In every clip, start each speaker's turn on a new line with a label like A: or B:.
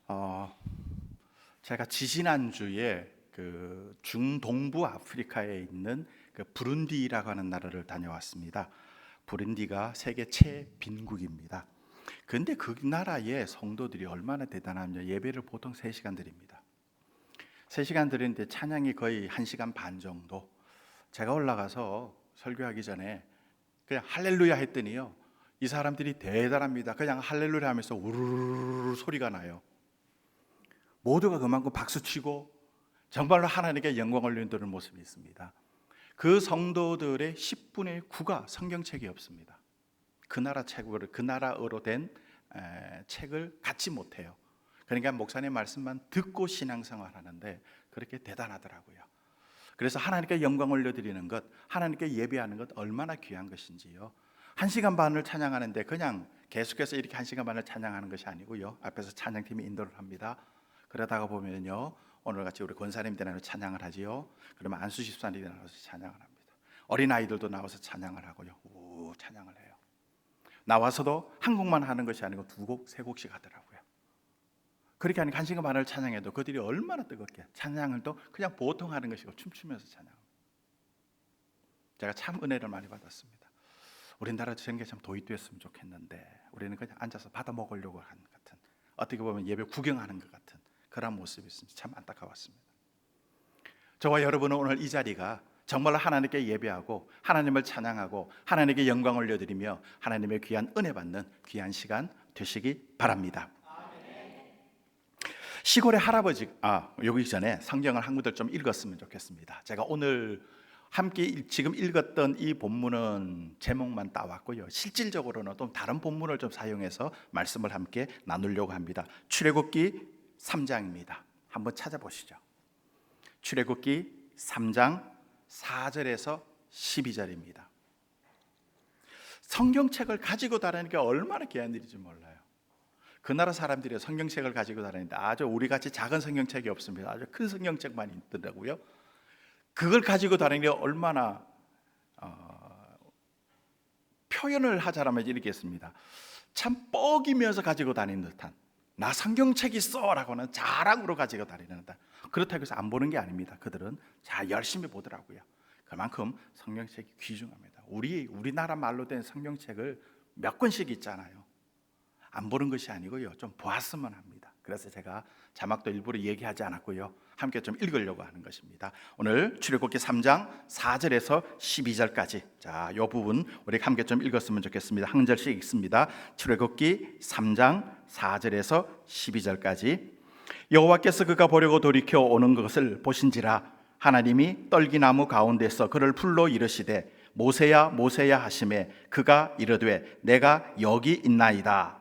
A: 어, 제가 지지난주에 그 중동부 아프리카에 있는 그 부룬디라고 하는 나라를 다녀왔습니다. 부룬디가 세계 최빈국입니다. 근데 그 나라의 성도들이 얼마나 대단하냐. 예배를 보통 3시간 드립니다. 3시간 드리는데 찬양이 거의 1시간 반 정도. 제가 올라가서 설교하기 전에 그냥 할렐루야 했더니요, 이 사람들이 대단합니다. 그냥 할렐루야 하면서 우르르 소리가 나요. 모두가 그만큼 박수치고 정말로 하나님께 영광 올리는 모습이 있습니다. 그 성도들의 10분의 9가 성경책이 없습니다. 그 나라어로 된 책을 갖지 못해요. 그러니까 목사님 말씀만 듣고 신앙생활 하는데 그렇게 대단하더라고요. 그래서 하나님께 영광 올려드리는 것, 하나님께 예배하는 것 얼마나 귀한 것인지요. 1시간 반을 찬양하는데 그냥 계속해서 이렇게 1시간 반을 찬양하는 것이 아니고요, 앞에서 찬양팀이 인도를 합니다. 그러다가 보면요, 오늘같이 우리 권사님들 나와서 찬양을 하지요. 그러면 안수 집사님이 나와서 찬양을 합니다. 어린아이들도 나와서 찬양을 하고요, 찬양을 해요. 나와서도 한 곡만 하는 것이 아니고 2곡, 3곡씩 하더라고요. 그렇게 하니까 1시간 반을 찬양해도 그들이 얼마나 뜨겁게 찬양을 또 그냥 보통 하는 것이고 춤추면서 찬양합니다. 제가 참 은혜를 많이 받았습니다. 우리나라 전개 참 도입됐으면 좋겠는데 우리는 그냥 앉아서 받아 먹으려고 하는 것 같은, 어떻게 보면 예배 구경하는 것 같은 그런 모습이 있습니다. 참 안타까웠습니다. 저와 여러분은 오늘 이 자리가 정말로 하나님께 예배하고 하나님을 찬양하고 하나님께 영광 올려드리며 하나님의 귀한 은혜 받는 귀한 시간 되시기 바랍니다. 시골의 할아버지, 여기 전에 성경을 한 구절 좀 읽었으면 좋겠습니다. 제가 오늘 함께 지금 읽었던 이 본문은 제목만 따왔고요, 실질적으로는 또 다른 본문을 좀 사용해서 말씀을 함께 나누려고 합니다. 출애굽기 3장입니다. 한번 찾아보시죠. 출애굽기 3장 4절에서 12절입니다. 성경책을 가지고 다니는 게 얼마나 귀한 일인지 몰라요. 그 나라 사람들이 성경책을 가지고 다니는데 아주 우리같이 작은 성경책이 없습니다. 아주 큰 성경책만 있더라고요. 그걸 가지고 다니는 게 얼마나 표현을 하자면 이렇게 했습니다. 참 뻐기면서 가지고 다니는 듯한, 나 성경책 있어 라고는 자랑으로 가지고 다니는 듯한, 그렇다고 해서 안 보는 게 아닙니다. 그들은 잘 열심히 보더라고요. 그만큼 성경책이 귀중합니다. 우리나라 말로 된 성경책을 몇 권씩 있잖아요. 안 보는 것이 아니고요, 좀 보았으면 합니다. 그래서 제가 자막도 일부러 얘기하지 않았고요, 함께 좀 읽으려고 하는 것입니다. 오늘 출애굽기 3장 4절에서 12절까지, 자, 이 부분 우리 함께 좀 읽었으면 좋겠습니다. 한 절씩 읽습니다. 출애굽기 3장 4절에서 12절까지. 여호와께서 그가 보려고 돌이켜 오는 것을 보신지라 하나님이 떨기나무 가운데서 그를 불러 이르시되 모세야 모세야 하시매 그가 이르되 내가 여기 있나이다.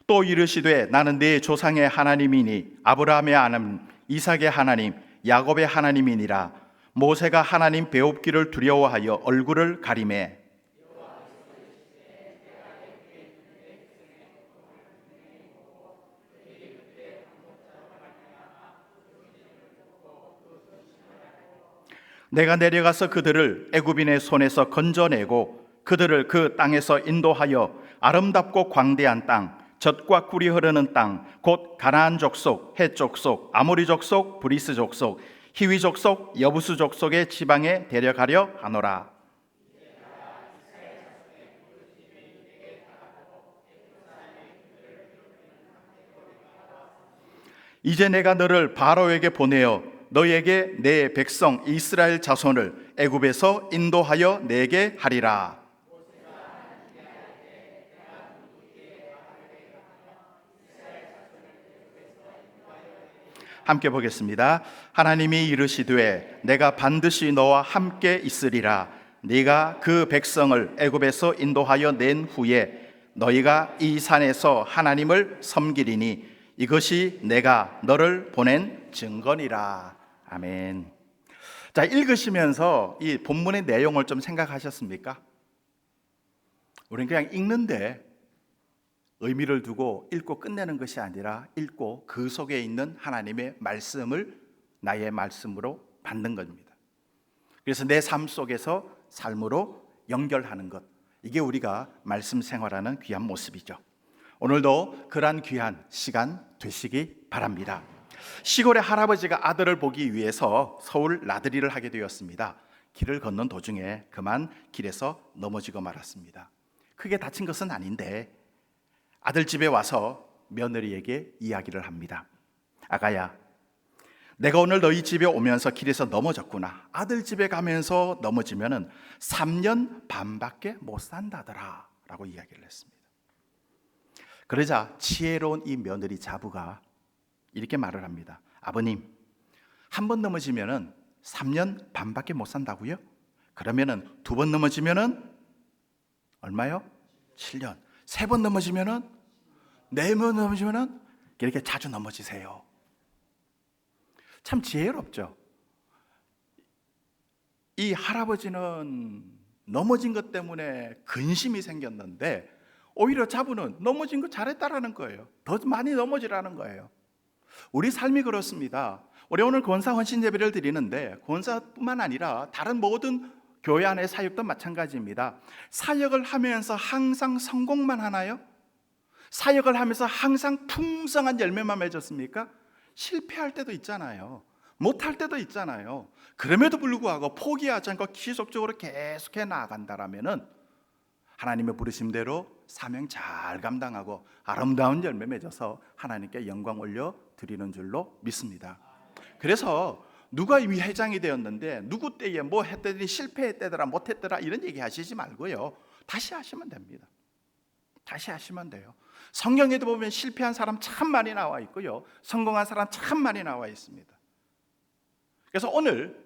A: 또 이르시되 나는 네 조상의 하나님이니 아브라함의 하나님, 이삭의 하나님, 야곱의 하나님이니라. 모세가 하나님 배웁기를 두려워하여 얼굴을 가리매 내가 내려가서 그들을 애굽인의 손에서 건져내고 그들을 그 땅에서 인도하여 아름답고 광대한 땅, 젖과 꿀이 흐르는 땅, 곧 가나안 족속, 헷 족속, 아모리 족속, 브리스 족속, 히위 족속, 여부수 족속의 지방에 데려가려 하노라. 이제 내가 너를 바로에게 보내어 너에게 내 백성 이스라엘 자손을 애굽에서 인도하여 내게 하리라. 함께 보겠습니다. 하나님이 이르시되 내가 반드시 너와 함께 있으리라. 네가 그 백성을 애굽에서 인도하여 낸 후에 너희가 이 산에서 하나님을 섬기리니 이것이 내가 너를 보낸 증거니라. 아멘. 자, 읽으시면서 이 본문의 내용을 좀 생각하셨습니까? 우리는 그냥 읽는데 의미를 두고 읽고 끝내는 것이 아니라 읽고 그 속에 있는 하나님의 말씀을 나의 말씀으로 받는 겁니다. 그래서 내 삶 속에서 삶으로 연결하는 것, 이게 우리가 말씀 생활하는 귀한 모습이죠. 오늘도 그러한 귀한 시간 되시기 바랍니다. 시골의 할아버지가 아들을 보기 위해서 서울 나들이를 하게 되었습니다. 길을 걷는 도중에 그만 길에서 넘어지고 말았습니다. 크게 다친 것은 아닌데 아들 집에 와서 며느리에게 이야기를 합니다. 아가야, 내가 오늘 너희 집에 오면서 길에서 넘어졌구나. 아들 집에 가면서 넘어지면 3년 반밖에 못 산다더라 라고 이야기를 했습니다. 그러자 지혜로운 이 며느리 자부가 이렇게 말을 합니다. 아버님, 한 번 넘어지면 3년 반밖에 못 산다고요? 그러면 2번 넘어지면 얼마요? 7년. 3번 넘어지면, 4번 넘어지면 이렇게 자주 넘어지세요. 참 지혜롭죠. 이 할아버지는 넘어진 것 때문에 근심이 생겼는데 오히려 자부는 넘어진 거 잘했다라는 거예요. 더 많이 넘어지라는 거예요. 우리 삶이 그렇습니다. 우리 오늘 권사 헌신 예배를 드리는데 권사뿐만 아니라 다른 모든 교회 안의 사역도 마찬가지입니다. 사역을 하면서 항상 성공만 하나요? 사역을 하면서 항상 풍성한 열매만 맺었습니까? 실패할 때도 있잖아요. 못할 때도 있잖아요. 그럼에도 불구하고 포기하지 않고 지속적으로 계속해 나아간다라면은 하나님의 부르심대로 사명 잘 감당하고 아름다운 열매 맺어서 하나님께 영광 올려 드리는 줄로 믿습니다. 그래서 누가 이 회장이 되었는데 누구 때에 뭐 했더니 실패했대더라 못했더라 이런 얘기 하시지 말고요. 다시 하시면 됩니다. 다시 하시면 돼요. 성경에도 보면 실패한 사람 참 많이 나와 있고요. 성공한 사람 참 많이 나와 있습니다. 그래서 오늘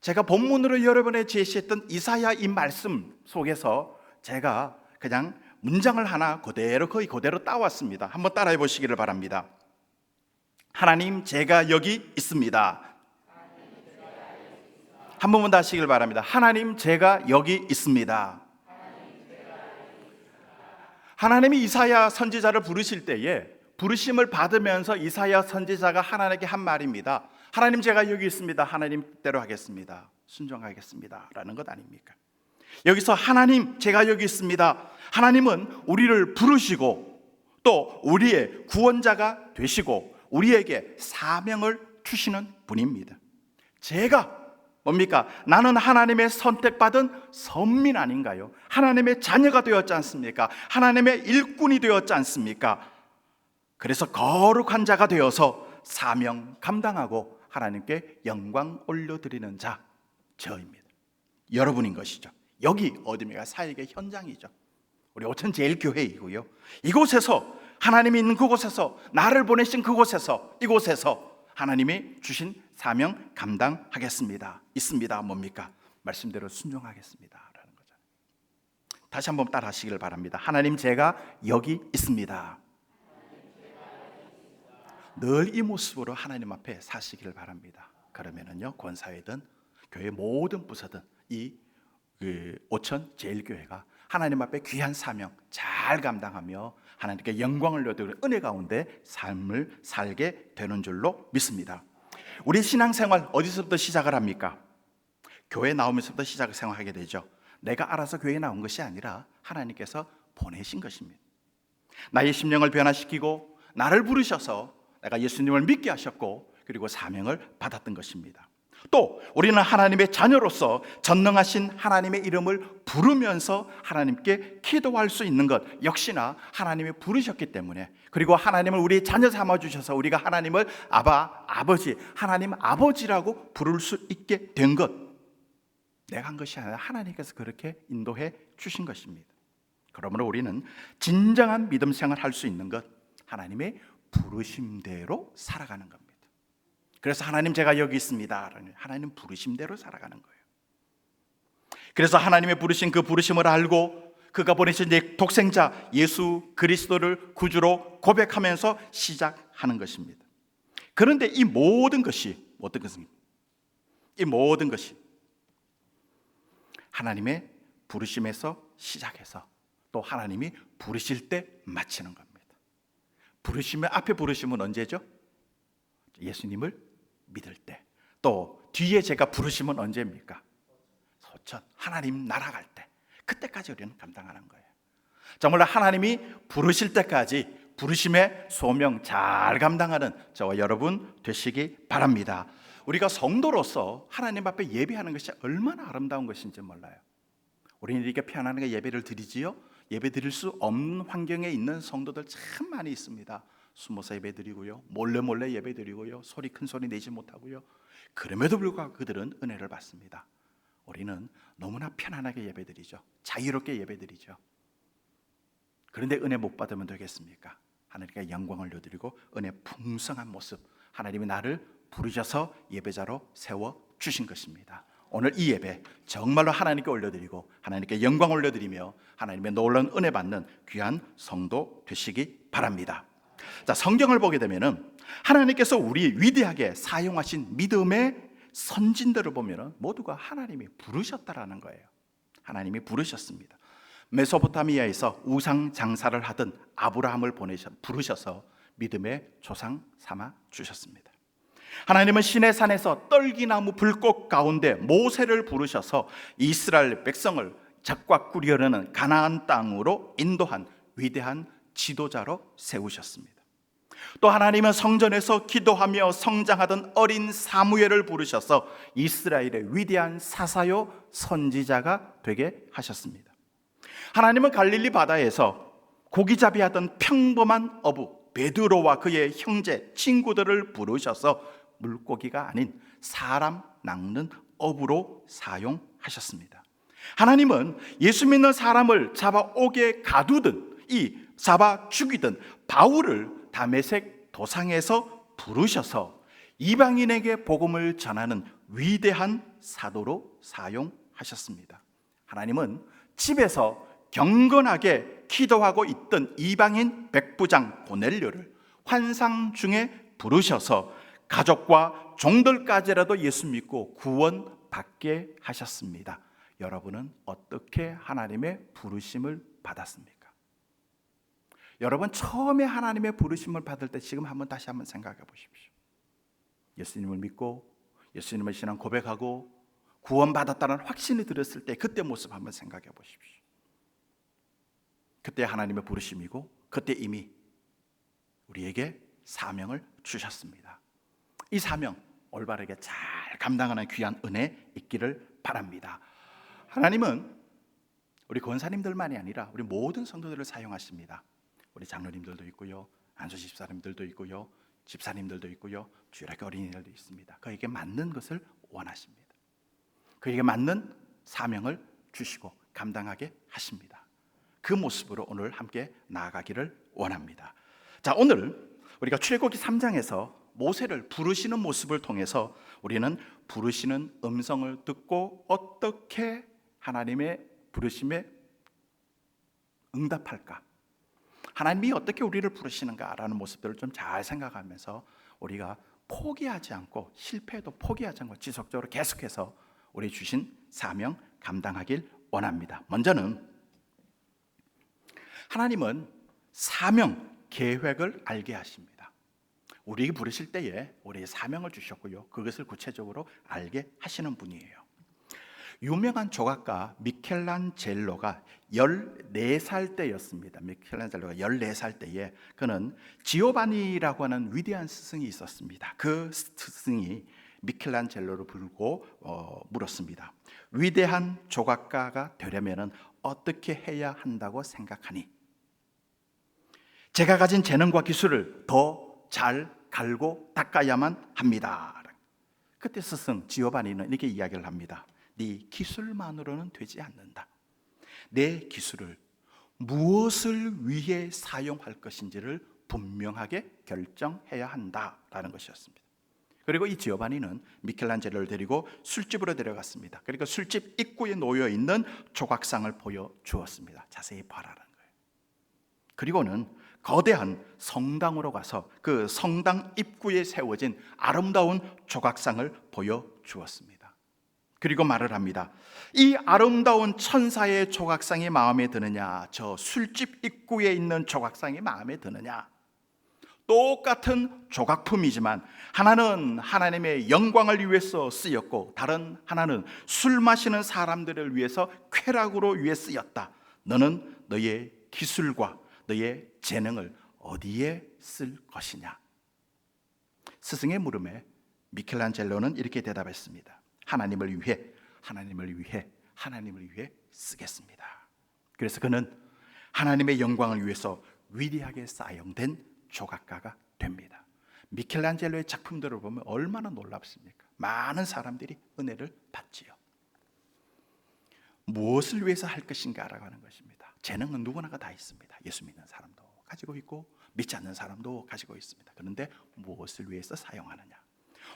A: 제가 본문으로 여러분에 제시했던 이사야 이 말씀 속에서 제가 그냥 문장을 하나 거의 그대로 따왔습니다. 한번 따라해 보시기를 바랍니다. 하나님, 제가 여기 있습니다. 한 번만 더 하시길 바랍니다. 하나님, 제가 여기 있습니다. 하나님이 이사야 선지자를 부르실 때에 부르심을 받으면서 이사야 선지자가 하나님께 한 말입니다. 하나님, 제가 여기 있습니다. 하나님 뜻대로 하겠습니다. 순종하겠습니다 라는 것 아닙니까? 여기서 하나님, 제가 여기 있습니다. 하나님은 우리를 부르시고 또 우리의 구원자가 되시고 우리에게 사명을 주시는 분입니다. 제가 뭡니까? 나는 하나님의 선택받은 선민 아닌가요? 하나님의 자녀가 되었지 않습니까? 하나님의 일꾼이 되었지 않습니까? 그래서 거룩한 자가 되어서 사명 감당하고 하나님께 영광 올려드리는 자, 저입니다. 여러분인 것이죠. 여기 어디입니까? 사역의 현장이죠. 우리 오천제일교회이고요. 이곳에서 하나님이 있는 그곳에서 나를 보내신 그곳에서 이곳에서 하나님이 주신 사명 감당하겠습니다. 있습니다. 뭡니까? 말씀대로 순종하겠습니다 라는 거죠. 다시 한번 따라 하시기를 바랍니다. 하나님, 제가 여기 있습니다. 늘 이 모습으로 하나님 앞에 사시기를 바랍니다. 그러면은요, 권사회든 교회 모든 부서든 이 오천제일교회가 하나님 앞에 귀한 사명 잘 감당하며 하나님께 영광을 얻는 은혜 가운데 삶을 살게 되는 줄로 믿습니다. 우리 신앙생활 어디서부터 시작을 합니까? 교회 나오면서부터 생활하게 되죠. 내가 알아서 교회에 나온 것이 아니라 하나님께서 보내신 것입니다. 나의 심령을 변화시키고 나를 부르셔서 내가 예수님을 믿게 하셨고 그리고 사명을 받았던 것입니다. 또 우리는 하나님의 자녀로서 전능하신 하나님의 이름을 부르면서 하나님께 기도할 수 있는 것 역시나 하나님이 부르셨기 때문에, 그리고 하나님을 우리의 자녀 삼아주셔서 우리가 하나님을 아버지, 하나님 아버지라고 부를 수 있게 된 것, 내가 한 것이 아니라 하나님께서 그렇게 인도해 주신 것입니다. 그러므로 우리는 진정한 믿음 생활을 할 수 있는 것, 하나님의 부르심대로 살아가는 겁니다. 그래서 하나님, 제가 여기 있습니다. 하나님 부르심대로 살아가는 거예요. 그래서 하나님의 부르신 그 부르심을 알고 그가 보내신 독생자 예수 그리스도를 구주로 고백하면서 시작하는 것입니다. 그런데 이 모든 것이 어떤 것입니까? 이 모든 것이 하나님의 부르심에서 시작해서 또 하나님이 부르실 때 마치는 겁니다. 앞에 부르심은 언제죠? 예수님을 믿을 때. 또 뒤에 제가 부르심은 언제입니까? 전 하나님 날아갈 때, 그때까지 우리는 감당하는 거예요. 정말로 하나님이 부르실 때까지 부르심의 소명 잘 감당하는 저와 여러분 되시기 바랍니다. 우리가 성도로서 하나님 앞에 예배하는 것이 얼마나 아름다운 것인지 몰라요. 우리는 이렇게 편안하게 예배를 드리지요. 예배 드릴 수 없는 환경에 있는 성도들 참 많이 있습니다. 숨어서 예배 드리고요, 몰래 예배 드리고요, 큰 소리 내지 못하고요. 그럼에도 불구하고 그들은 은혜를 받습니다. 우리는 너무나 편안하게 예배 드리죠. 자유롭게 예배 드리죠. 그런데 은혜 못 받으면 되겠습니까? 하나님께 영광을 올려드리고 은혜 풍성한 모습, 하나님이 나를 부르셔서 예배자로 세워주신 것입니다. 오늘 이 예배 정말로 하나님께 올려드리고 하나님께 영광 올려드리며 하나님의 놀라운 은혜 받는 귀한 성도 되시기 바랍니다. 자, 성경을 보게 되면은 하나님께서 우리 위대하게 사용하신 믿음의 선진들을 보면은 모두가 하나님이 부르셨다라는 거예요. 하나님이 부르셨습니다. 메소포타미아에서 우상 장사를 하던 아브라함을 부르셔서 믿음의 조상 삼아 주셨습니다. 하나님은 시내산에서 떨기나무 불꽃 가운데 모세를 부르셔서 이스라엘 백성을 적과 꾸려내는 가나안 땅으로 인도한 위대한 지도자로 세우셨습니다. 또 하나님은 성전에서 기도하며 성장하던 어린 사무엘을 부르셔서 이스라엘의 위대한 사사요 선지자가 되게 하셨습니다. 하나님은 갈릴리 바다에서 고기잡이하던 평범한 어부 베드로와 그의 형제 친구들을 부르셔서 물고기가 아닌 사람 낚는 어부로 사용하셨습니다. 하나님은 예수 믿는 사람을 잡아 옥에 가두든 잡아 죽이든 바울을 다메섹 도상에서 부르셔서 이방인에게 복음을 전하는 위대한 사도로 사용하셨습니다. 하나님은 집에서 경건하게 기도하고 있던 이방인 백부장 고넬료를 환상 중에 부르셔서 가족과 종들까지라도 예수 믿고 구원받게 하셨습니다. 여러분은 어떻게 하나님의 부르심을 받았습니까? 여러분 처음에 하나님의 부르심을 받을 때 지금 다시 한번 생각해 보십시오. 예수님을 믿고 예수님의 신앙 고백하고 구원받았다는 확신이 들었을 때 그때 모습 한번 생각해 보십시오. 그때 하나님의 부르심이고 그때 이미 우리에게 사명을 주셨습니다. 이 사명 올바르게 잘 감당하는 귀한 은혜 있기를 바랍니다. 하나님은 우리 권사님들만이 아니라 우리 모든 성도들을 사용하십니다. 우리 장로님들도 있고요, 안수 집사님들도 있고요, 집사님들도 있고요, 주일학교 어린이들도 있습니다. 그에게 맞는 것을 원하십니다. 그에게 맞는 사명을 주시고 감당하게 하십니다. 그 모습으로 오늘 함께 나아가기를 원합니다. 자, 오늘 우리가 출애굽기 3장에서 모세를 부르시는 모습을 통해서 우리는 부르시는 음성을 듣고 어떻게 하나님의 부르심에 응답할까, 하나님이 어떻게 우리를 부르시는가라는 모습들을 좀 잘 생각하면서 우리가 포기하지 않고, 실패해도 포기하지 않고 지속적으로 계속해서 우리 주신 사명 감당하길 원합니다. 먼저는 하나님은 사명 계획을 알게 하십니다. 우리에게 부르실 때에 우리의 사명을 주셨고요, 그것을 구체적으로 알게 하시는 분이에요. 유명한 조각가 미켈란젤로가 14살 때였습니다. 미켈란젤로가 14살 때에 그는 지오바니라고 하는 위대한 스승이 있었습니다. 그 스승이 미켈란젤로를 부르고 물었습니다. 위대한 조각가가 되려면 어떻게 해야 한다고 생각하니? 제가 가진 재능과 기술을 더 잘 갈고 닦아야만 합니다. 그때 스승 지오바니는 이렇게 이야기를 합니다. 네 기술만으로는 되지 않는다. 내 기술을 무엇을 위해 사용할 것인지를 분명하게 결정해야 한다라는 것이었습니다. 그리고 이 지오바니는 미켈란젤로를 데리고 술집으로 데려갔습니다. 그리고 술집 입구에 놓여 있는 조각상을 보여주었습니다. 자세히 봐라는 거예요. 그리고는 거대한 성당으로 가서 그 성당 입구에 세워진 아름다운 조각상을 보여주었습니다. 그리고 말을 합니다. 이 아름다운 천사의 조각상이 마음에 드느냐? 저 술집 입구에 있는 조각상이 마음에 드느냐? 똑같은 조각품이지만 하나는 하나님의 영광을 위해서 쓰였고 다른 하나는 술 마시는 사람들을 위해서 쾌락으로 위해 쓰였다. 너는 너의 기술과 너의 재능을 어디에 쓸 것이냐? 스승의 물음에 미켈란젤로는 이렇게 대답했습니다. 하나님을 위해 쓰겠습니다. 그래서 그는 하나님의 영광을 위해서 위대하게 사용된 조각가가 됩니다. 미켈란젤로의 작품들을 보면 얼마나 놀랍습니까? 많은 사람들이 은혜를 받지요. 무엇을 위해서 할 것인가라고 하는 것입니다. 재능은 누구나가 다 있습니다. 예수 믿는 사람도 가지고 있고 믿지 않는 사람도 가지고 있습니다. 그런데 무엇을 위해서 사용하느냐?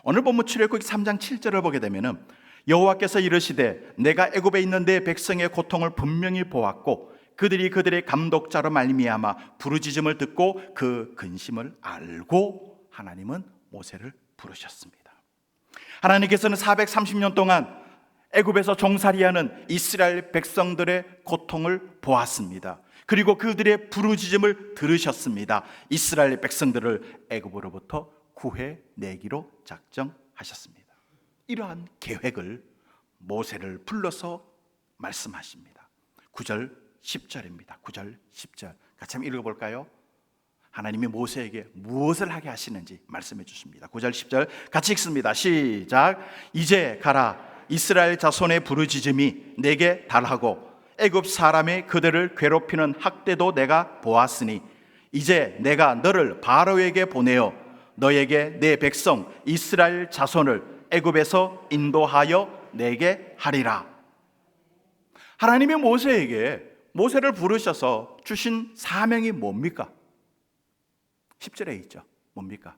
A: 오늘 본문 출애굽기 3장 7절을 보게 되면은 여호와께서 이르시되 내가 애굽에 있는 내 백성의 고통을 분명히 보았고 그들이 그들의 감독자로 말미암아 부르짖음을 듣고 그 근심을 알고 하나님은 모세를 부르셨습니다. 하나님께서는 430년 동안 애굽에서 종살이하는 이스라엘 백성들의 고통을 보았습니다. 그리고 그들의 부르짖음을 들으셨습니다. 이스라엘 백성들을 애굽으로부터 구해내기로 작정하셨습니다. 이러한 계획을 모세를 불러서 말씀하십니다. 9절 10절입니다. 9절 10절 같이 한번 읽어볼까요? 하나님이 모세에게 무엇을 하게 하시는지 말씀해 주십니다. 9절 10절 같이 읽습니다. 시작. 이제 가라. 이스라엘 자손의 부르짖음이 내게 달하고 애굽 사람이 그들을 괴롭히는 학대도 내가 보았으니 이제 내가 너를 바로에게 보내어 너에게 내 백성 이스라엘 자손을 애굽에서 인도하여 내게 하리라. 하나님이 모세를 부르셔서 주신 사명이 뭡니까? 10절에 있죠. 뭡니까?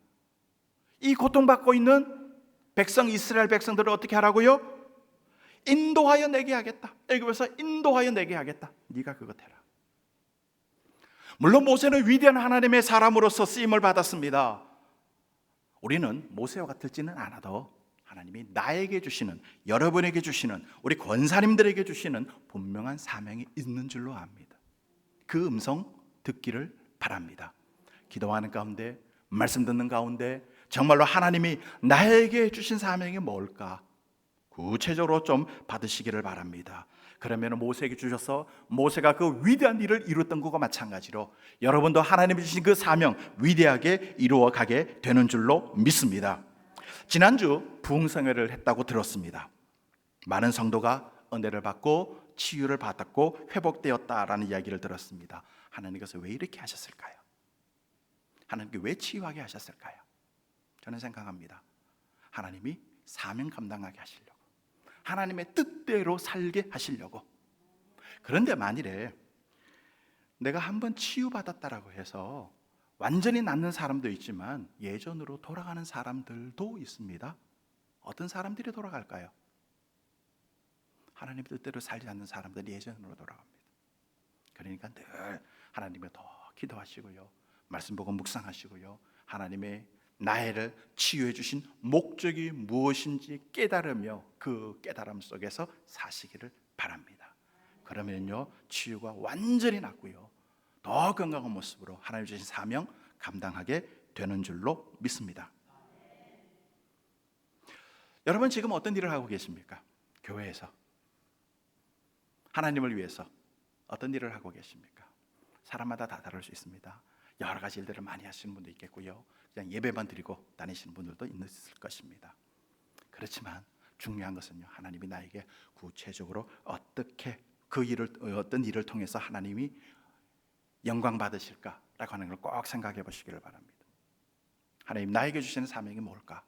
A: 이 고통받고 있는 백성 이스라엘 백성들을 어떻게 하라고요? 인도하여 내게 하겠다. 애굽에서 인도하여 내게 하겠다. 네가 그것 해라. 물론 모세는 위대한 하나님의 사람으로서 쓰임을 받았습니다. 우리는 모세와 같을지는 않아도 하나님이 나에게 주시는, 여러분에게 주시는, 우리 권사님들에게 주시는 분명한 사명이 있는 줄로 압니다. 그 음성 듣기를 바랍니다. 기도하는 가운데, 말씀 듣는 가운데 정말로 하나님이 나에게 주신 사명이 뭘까? 구체적으로 좀 받으시기를 바랍니다. 그러면 모세에게 주셔서 모세가 그 위대한 일을 이뤘던 것과 마찬가지로 여러분도 하나님이 주신 그 사명 위대하게 이루어가게 되는 줄로 믿습니다. 지난주 부흥성회를 했다고 들었습니다. 많은 성도가 은혜를 받고 치유를 받았고 회복되었다라는 이야기를 들었습니다. 하나님께서 왜 이렇게 하셨을까요? 하나님께 왜 치유하게 하셨을까요? 저는 생각합니다. 하나님이 사명 감당하게 하시려고, 하나님의 뜻대로 살게 하시려고. 그런데 만일에 내가 한번 치유받았다라고 해서 완전히 낫는 사람도 있지만 예전으로 돌아가는 사람들도 있습니다. 어떤 사람들이 돌아갈까요? 하나님의 뜻대로 살지 않는 사람들이 예전으로 돌아갑니다. 그러니까 늘 하나님의 더 기도하시고요, 말씀 보고 묵상하시고요, 하나님의 나를 치유해 주신 목적이 무엇인지 깨달으며 그 깨달음 속에서 사시기를 바랍니다. 그러면요 치유가 완전히 낫고요, 더 건강한 모습으로 하나님 주신 사명 감당하게 되는 줄로 믿습니다. 여러분 지금 어떤 일을 하고 계십니까? 교회에서 하나님을 위해서 어떤 일을 하고 계십니까? 사람마다 다 다를 수 있습니다. 여러 가지 일들을 많이 하시는 분도 있겠고요, 그냥 예배만 드리고 다니시는 분들도 있을 것입니다. 그렇지만 중요한 것은요, 하나님이 나에게 구체적으로 어떻게 그 일을, 어떤 일을 통해서 하나님이 영광 받으실까라고 하는 걸 꼭 생각해 보시기를 바랍니다. 하나님 나에게 주시는 사명이 뭘까?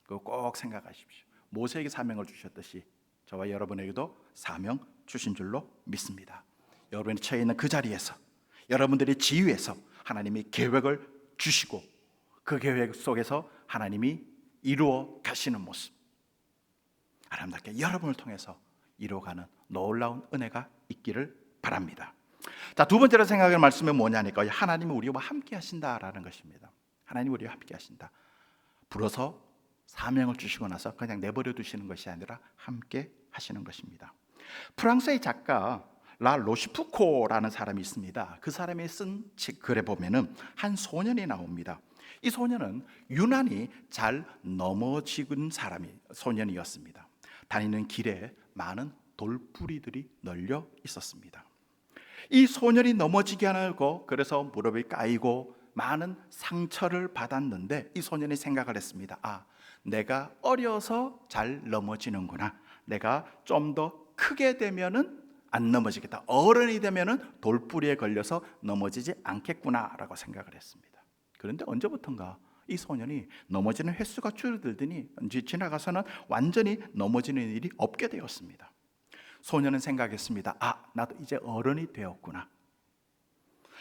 A: 그거 꼭 생각하십시오. 모세에게 사명을 주셨듯이 저와 여러분에게도 사명 주신 줄로 믿습니다. 여러분이 처해 있는 그 자리에서, 여러분들의 지위에서 하나님이 계획을 주시고 그 계획 속에서 하나님이 이루어 가시는 모습, 아름답게 여러분을 통해서 이루어가는 놀라운 은혜가 있기를 바랍니다. 자, 두 번째로 생각할 말씀은 뭐냐니까 하나님이 우리와 함께 하신다라는 것입니다. 하나님이 우리와 함께 하신다. 불어서 사명을 주시고 나서 그냥 내버려 두시는 것이 아니라 함께 하시는 것입니다. 프랑스의 작가 라 로시푸코라는 사람이 있습니다. 그 사람이 쓴 글에 보면은 한 소년이 나옵니다. 이 소년은 유난히 잘 넘어지는 소년이었습니다. 다니는 길에 많은 돌뿌리들이 널려 있었습니다. 이 소년이 넘어지게 하고 그래서 무릎이 까이고 많은 상처를 받았는데 이 소년이 생각을 했습니다. 내가 어려서 잘 넘어지는구나. 내가 좀 더 크게 되면은 안 넘어지겠다. 어른이 되면은 돌뿌리에 걸려서 넘어지지 않겠구나라고 생각을 했습니다. 그런데 언제부턴가 이 소년이 넘어지는 횟수가 줄어들더니 지나가서는 완전히 넘어지는 일이 없게 되었습니다. 소년은 생각했습니다. 나도 이제 어른이 되었구나.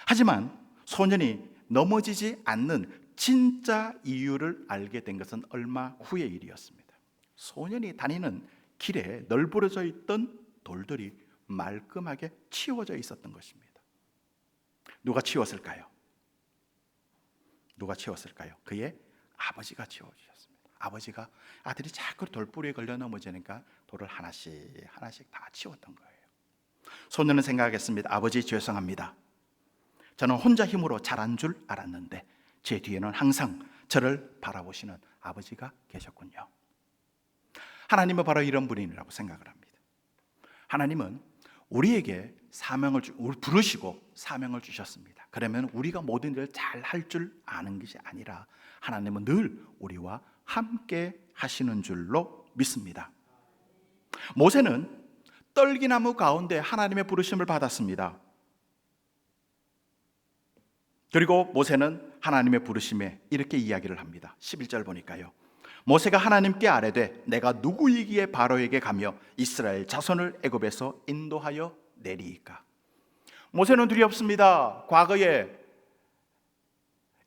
A: 하지만 소년이 넘어지지 않는 진짜 이유를 알게 된 것은 얼마 후의 일이었습니다. 소년이 다니는 길에 널브러져 있던 돌들이 말끔하게 치워져 있었던 것입니다. 누가 치웠을까요? 누가 치웠을까요? 그의 아버지가 치워주셨습니다. 아버지가 아들이 자꾸 돌뿌리에 걸려 넘어지니까 돌을 하나씩 다 치웠던 거예요. 소년은 생각하겠습니다. 아버지 죄송합니다. 저는 혼자 힘으로 잘한 줄 알았는데 제 뒤에는 항상 저를 바라보시는 아버지가 계셨군요. 하나님은 바로 이런 분이라고 생각을 합니다. 하나님은 우리에게 부르시고 사명을 주셨습니다. 그러면 우리가 모든 일을 잘 할 줄 아는 것이 아니라 하나님은 늘 우리와 함께 하시는 줄로 믿습니다. 모세는 떨기나무 가운데 하나님의 부르심을 받았습니다. 그리고 모세는 하나님의 부르심에 이렇게 이야기를 합니다. 11절 보니까요. 모세가 하나님께 아뢰되 내가 누구이기에 바로에게 가며 이스라엘 자손을 애굽에서 인도하여 내리이까. 모세는 두렵습니다. 과거에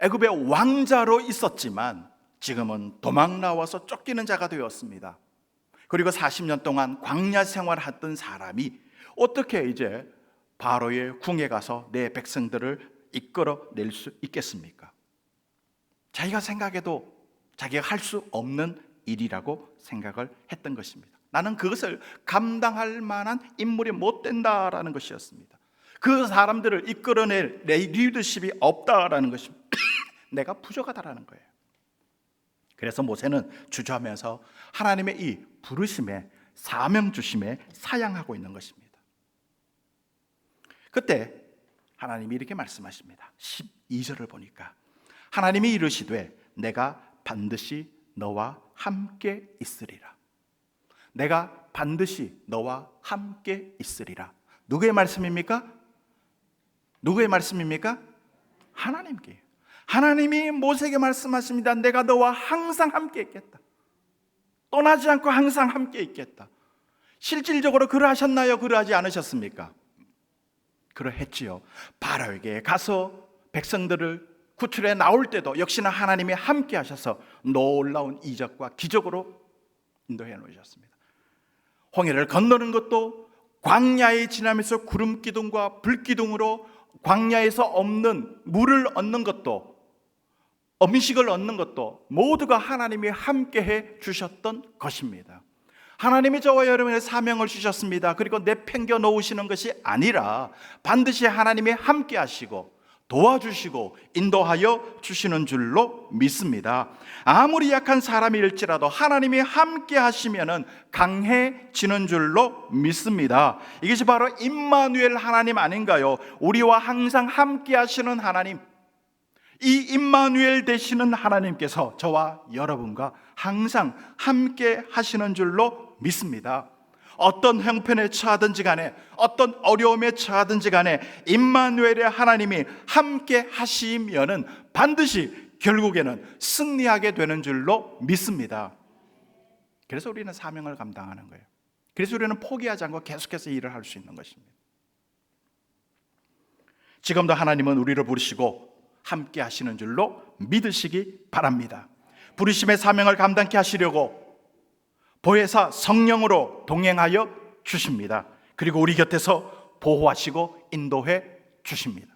A: 애굽의 왕자로 있었지만 지금은 도망 나와서 쫓기는 자가 되었습니다. 그리고 40년 동안 광야 생활했던 사람이 어떻게 이제 바로의 궁에 가서 내 백성들을 이끌어낼 수 있겠습니까? 자기가 생각해도 자기가 할 수 없는 일이라고 생각을 했던 것입니다. 나는 그것을 감당할 만한 인물이 못 된다라는 것이었습니다. 그 사람들을 이끌어낼 리더십이 없다라는 것입니다. 내가 부족하다라는 거예요. 그래서 모세는 주저하면서 하나님의 이 부르심에 사명 주심에 사양하고 있는 것입니다. 그때 하나님이 이렇게 말씀하십니다. 12절을 보니까 하나님이 이르시되 내가 반드시 너와 함께 있으리라. 내가 반드시 너와 함께 있으리라. 누구의 말씀입니까? 누구의 말씀입니까? 하나님께. 하나님이 모세에게 말씀하십니다. 내가 너와 항상 함께 있겠다. 떠나지 않고 항상 함께 있겠다. 실질적으로 그러하셨나요? 그러하지 않으셨습니까? 그러했지요. 바로에게 가서 백성들을 구출해 나올 때도 역시나 하나님이 함께 하셔서 놀라운 이적과 기적으로 인도해 놓으셨습니다. 홍해를 건너는 것도 광야에 지나면서 구름 기둥과 불 기둥으로 광야에서 없는 물을 얻는 것도 음식을 얻는 것도 모두가 하나님이 함께해 주셨던 것입니다. 하나님이 저와 여러분의 사명을 주셨습니다. 그리고 내팽겨 놓으시는 것이 아니라 반드시 하나님이 함께 하시고 도와주시고 인도하여 주시는 줄로 믿습니다. 아무리 약한 사람일지라도 하나님이 함께 하시면은 강해지는 줄로 믿습니다. 이것이 바로 임마누엘 하나님 아닌가요? 우리와 항상 함께 하시는 하나님, 이 임마누엘 되시는 하나님께서 저와 여러분과 항상 함께 하시는 줄로 믿습니다. 어떤 형편에 처하든지 간에 어떤 어려움에 처하든지 간에 임마누엘의 하나님이 함께 하시면은 반드시 결국에는 승리하게 되는 줄로 믿습니다. 그래서 우리는 사명을 감당하는 거예요. 그래서 우리는 포기하지 않고 계속해서 일을 할 수 있는 것입니다. 지금도 하나님은 우리를 부르시고 함께 하시는 줄로 믿으시기 바랍니다. 부르심의 사명을 감당케 하시려고 보혜사 성령으로 동행하여 주십니다. 그리고 우리 곁에서 보호하시고 인도해 주십니다.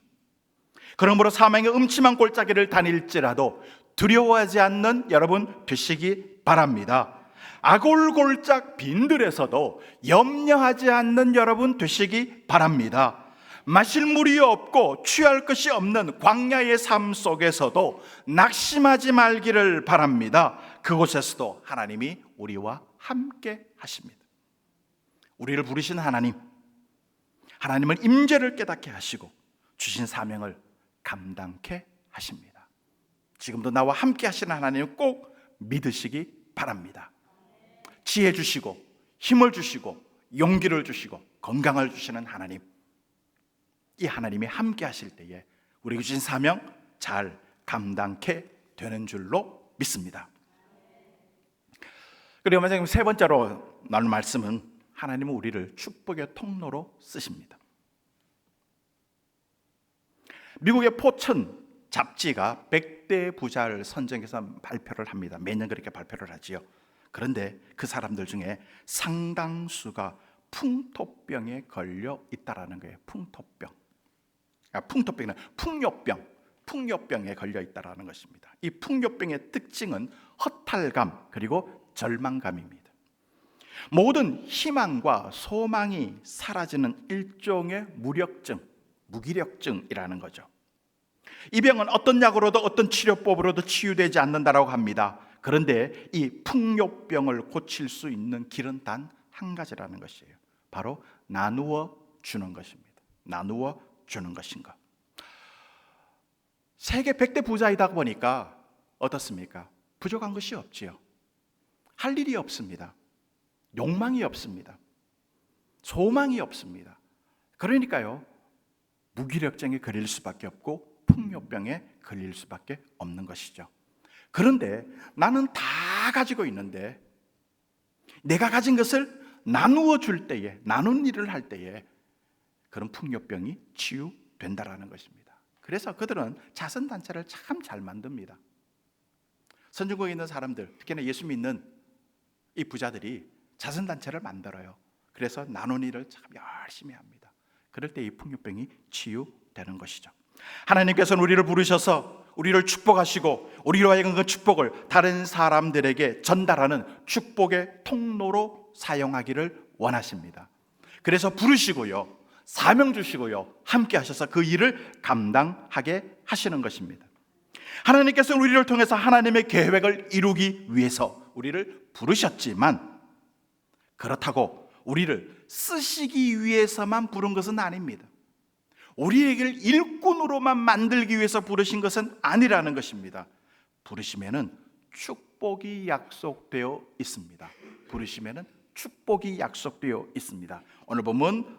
A: 그러므로 사명의 음침한 골짜기를 다닐지라도 두려워하지 않는 여러분 되시기 바랍니다. 아골골짝 빈들에서도 염려하지 않는 여러분 되시기 바랍니다. 마실 물이 없고 취할 것이 없는 광야의 삶 속에서도 낙심하지 말기를 바랍니다. 그곳에서도 하나님이 우리와 함께 하십니다. 우리를 부르신 하나님은 임재를 깨닫게 하시고 주신 사명을 감당케 하십니다. 지금도 나와 함께 하시는 하나님을 꼭 믿으시기 바랍니다. 지혜 주시고 힘을 주시고 용기를 주시고 건강을 주시는 하나님, 이 하나님이 함께 하실 때에 우리에게 주신 사명 잘 감당케 되는 줄로 믿습니다. 그리고 마지막 세 번째로 나눌 말씀은 하나님은 우리를 축복의 통로로 쓰십니다. 미국의 포천 잡지가 100대 부자를 선정해서 발표를 합니다. 매년 그렇게 발표를 하지요. 그런데 그 사람들 중에 상당수가 풍토병에 걸려 있다라는 거예요. 풍토병은 풍요병에 걸려 있다라는 것입니다. 이 풍요병의 특징은 허탈감 그리고 절망감입니다. 모든 희망과 소망이 사라지는 일종의 무기력증이라는 거죠. 이 병은 어떤 약으로도 어떤 치료법으로도 치유되지 않는다라고 합니다. 그런데 이 풍요병을 고칠 수 있는 길은 단 한 가지라는 것이에요. 바로 나누어 주는 것입니다. 나누어 주는 것인가. 세계 100대 부자이다 보니까 어떻습니까? 부족한 것이 없지요. 할 일이 없습니다. 욕망이 없습니다. 소망이 없습니다. 그러니까요, 무기력증에 걸릴 수밖에 없고 풍요병에 걸릴 수밖에 없는 것이죠. 그런데 나는 다 가지고 있는데 내가 가진 것을 나누어 줄 때에, 나눈 일을 할 때에 그런 풍요병이 치유된다라는 것입니다. 그래서 그들은 자선단체를 참 잘 만듭니다. 선진국에 있는 사람들, 특히나 예수 믿는 이 부자들이 자선단체를 만들어요. 그래서 나눈 일을 참 열심히 합니다. 그럴 때 이 풍요병이 치유되는 것이죠. 하나님께서는 우리를 부르셔서 우리를 축복하시고 우리로 하여금 그 축복을 다른 사람들에게 전달하는 축복의 통로로 사용하기를 원하십니다. 그래서 부르시고요, 사명 주시고요, 함께 하셔서 그 일을 감당하게 하시는 것입니다. 하나님께서는 우리를 통해서 하나님의 계획을 이루기 위해서 우리를 부르셨지만 그렇다고 우리를 쓰시기 위해서만 부른 것은 아닙니다. 우리에게 일꾼으로만 만들기 위해서 부르신 것은 아니라는 것입니다. 부르시면은 축복이 약속되어 있습니다. 부르시면은 축복이 약속되어 있습니다. 오늘 본문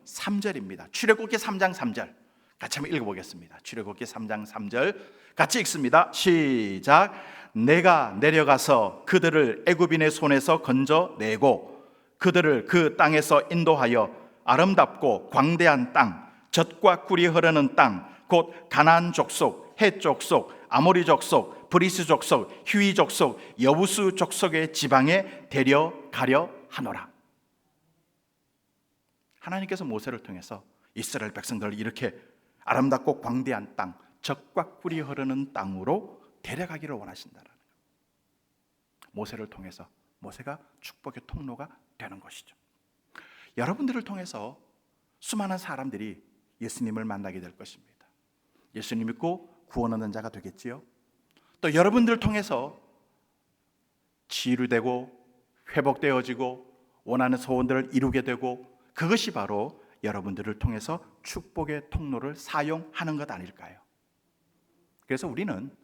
A: 3절입니다. 출애굽기 3장 3절 같이 한번 읽어보겠습니다. 출애굽기 3장 3절 같이 읽습니다. 시작. 내가 내려가서 그들을 애굽인의 손에서 건져내고 그들을 그 땅에서 인도하여 아름답고 광대한 땅, 젖과 꿀이 흐르는 땅, 곧 가나안 족속, 헷 족속, 아모리 족속, 브리스 족속, 휴이 족속, 여부수 족속의 지방에 데려가려 하노라. 하나님께서 모세를 통해서 이스라엘 백성들을 이렇게 아름답고 광대한 땅, 젖과 꿀이 흐르는 땅으로 데려가기를 원하신다는 거예요. 모세를 통해서 모세가 축복의 통로가 되는 것이죠. 여러분들을 통해서 수많은 사람들이 예수님을 만나게 될 것입니다. 예수님 믿고 구원 얻는 자가 되겠지요. 또 여러분들을 통해서 치유되고 회복되어지고 원하는 소원들을 이루게 되고 그것이 바로 여러분들을 통해서 축복의 통로를 사용하는 것 아닐까요? 그래서 우리는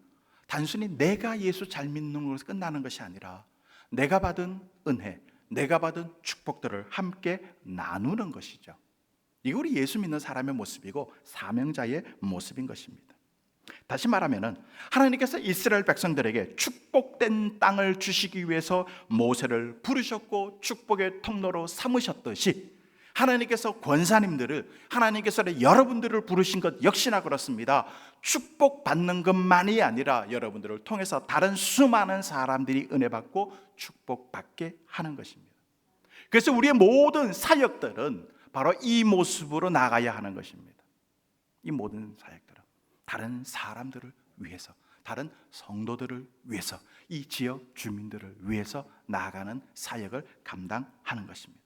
A: 단순히 내가 예수 잘 믿는 것으로 끝나는 것이 아니라 내가 받은 은혜, 내가 받은 축복들을 함께 나누는 것이죠. 이게 우리 예수 믿는 사람의 모습이고 사명자의 모습인 것입니다. 다시 말하면 하나님께서 이스라엘 백성들에게 축복된 땅을 주시기 위해서 모세를 부르셨고 축복의 통로로 삼으셨듯이 하나님께서 권사님들을, 하나님께서 여러분들을 부르신 것 역시나 그렇습니다. 축복받는 것만이 아니라 여러분들을 통해서 다른 수많은 사람들이 은혜 받고 축복받게 하는 것입니다. 그래서 우리의 모든 사역들은 바로 이 모습으로 나가야 하는 것입니다. 이 모든 사역들은 다른 사람들을 위해서, 다른 성도들을 위해서, 이 지역 주민들을 위해서 나아가는 사역을 감당하는 것입니다.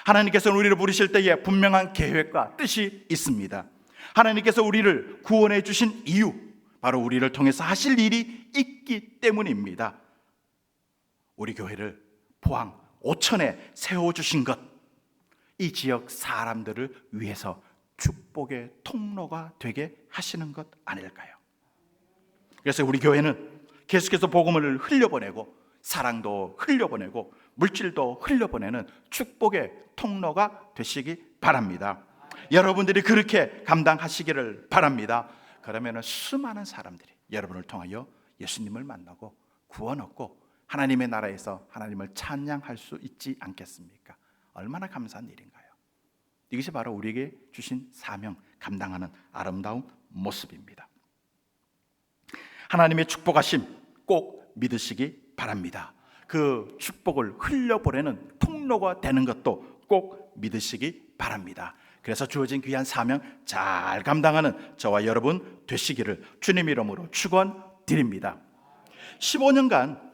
A: 하나님께서는 우리를 부르실 때에 분명한 계획과 뜻이 있습니다. 하나님께서 우리를 구원해 주신 이유, 바로 우리를 통해서 하실 일이 있기 때문입니다. 우리 교회를 포항 5천에 세워주신 것, 이 지역 사람들을 위해서 축복의 통로가 되게 하시는 것 아닐까요? 그래서 우리 교회는 계속해서 복음을 흘려보내고 사랑도 흘려보내고 물질도 흘려보내는 축복의 통로가 되시기 바랍니다. 여러분들이 그렇게 감당하시기를 바랍니다. 그러면 수많은 사람들이 여러분을 통하여 예수님을 만나고 구원 얻고 하나님의 나라에서 하나님을 찬양할 수 있지 않겠습니까? 얼마나 감사한 일인가요? 이것이 바로 우리에게 주신 사명, 감당하는 아름다운 모습입니다. 하나님의 축복하심 꼭 믿으시기 바랍니다. 그 축복을 흘려보내는 통로가 되는 것도 꼭 믿으시기 바랍니다. 그래서 주어진 귀한 사명 잘 감당하는 저와 여러분 되시기를 주님 이름으로 축원드립니다. 15년간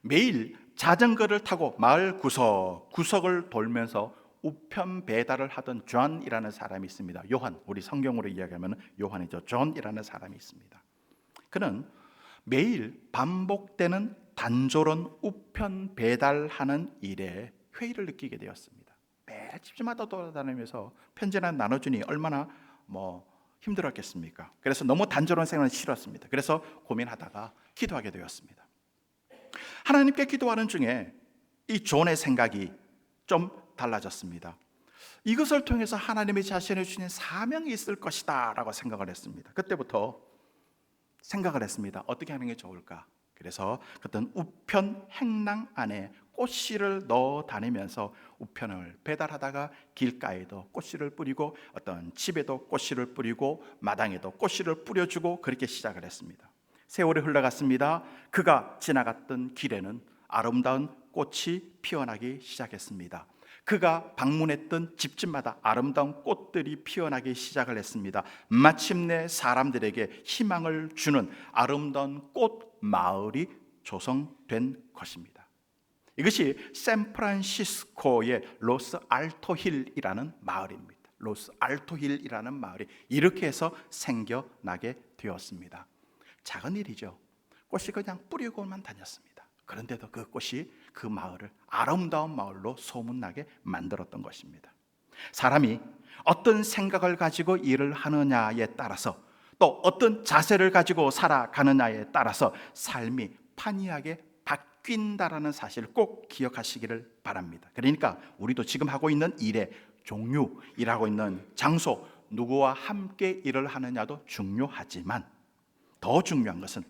A: 매일 자전거를 타고 마을 구석을 돌면서 우편 배달을 하던 존이라는 사람이 있습니다. 요한, 우리 성경으로 이야기하면 요한이죠. 존이라는 사람이 있습니다. 그는 매일 반복되는 단조로운 우편 배달하는 일에 회의를 느끼게 되었습니다. 매일 집집마다 돌아다니면서 편지나 나눠주니 얼마나 힘들었겠습니까? 그래서 너무 단조로운 생활은 싫었습니다. 그래서 고민하다가 기도하게 되었습니다. 하나님께 기도하는 중에 이 존의 생각이 좀 달라졌습니다. 이것을 통해서 하나님이 자신을 주신 사명이 있을 것이다 라고 생각을 했습니다. 그때부터 생각을 했습니다. 어떻게 하는 게 좋을까? 그래서 그때 우편 행랑 안에 꽃씨를 넣어 다니면서 우편을 배달하다가 길가에도 꽃씨를 뿌리고 어떤 집에도 꽃씨를 뿌리고 마당에도 꽃씨를 뿌려주고 그렇게 시작을 했습니다. 세월이 흘러갔습니다. 그가 지나갔던 길에는 아름다운 꽃이 피어나기 시작했습니다. 그가 방문했던 집집마다 아름다운 꽃들이 피어나기 시작을 했습니다. 마침내 사람들에게 희망을 주는 아름다운 꽃 마을이 조성된 것입니다. 이것이 샌프란시스코의 로스 알토힐이라는 마을입니다. 로스 알토힐이라는 마을이 이렇게 해서 생겨나게 되었습니다. 작은 일이죠. 꽃이 그냥 뿌리고만 다녔습니다. 그런데도 그 꽃이 그 마을을 아름다운 마을로 소문나게 만들었던 것입니다. 사람이 어떤 생각을 가지고 일을 하느냐에 따라서 또 어떤 자세를 가지고 살아가느냐에 따라서 삶이 판이하게 바뀐다라는 사실을 꼭 기억하시기를 바랍니다. 그러니까 우리도 지금 하고 있는 일의 종류, 일하고 있는 장소, 누구와 함께 일을 하느냐도 중요하지만 더 중요한 것은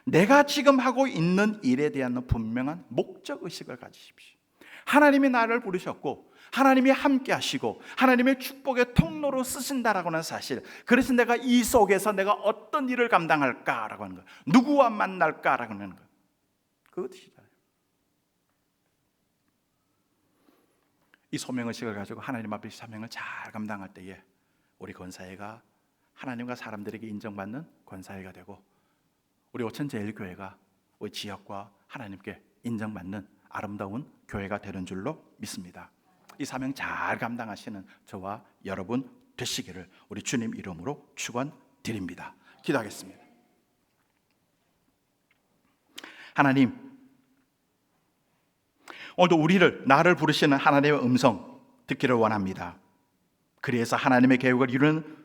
A: 내가 지금 하고 있는 일에 대한 분명한 목적의식을 가지십시오. 하나님이 나를 부르셨고 하나님이 함께 하시고 하나님의 축복의 통로로 쓰신다라고 하는 사실, 그래서 내가 이 속에서 내가 어떤 일을 감당할까라고 하는 거예요. 누구와 만날까라고 하는 거예요. 그것이잖아요. 이 소명의식을 가지고 하나님 앞에 사명을 잘 감당할 때에 우리 권사회가 하나님과 사람들에게 인정받는 권사회가 되고 우리 오천제일교회가 우리 지역과 하나님께 인정받는 아름다운 교회가 되는 줄로 믿습니다. 이 사명 잘 감당하시는 저와 여러분 되시기를 우리 주님 이름으로 축원드립니다. 기도하겠습니다. 하나님, 오늘도 나를 부르시는 하나님의 음성 듣기를 원합니다. 그래서 하나님의 계획을 이루는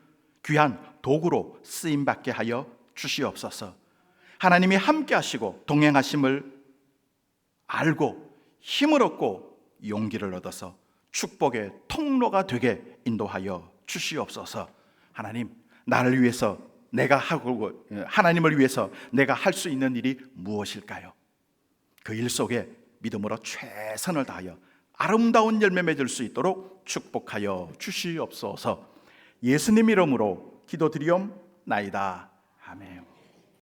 A: 귀한 도구로 쓰임받게 하여 주시옵소서. 하나님이 함께 하시고 동행하심을 알고 힘을 얻고 용기를 얻어서 축복의 통로가 되게 인도하여 주시옵소서. 하나님, 나를 위해서 하나님을 위해서 내가 할 수 있는 일이 무엇일까요? 그 일 속에 믿음으로 최선을 다하여 아름다운 열매 맺을 수 있도록 축복하여 주시옵소서. 예수님 이름으로 기도드리옵나이다. 아멘.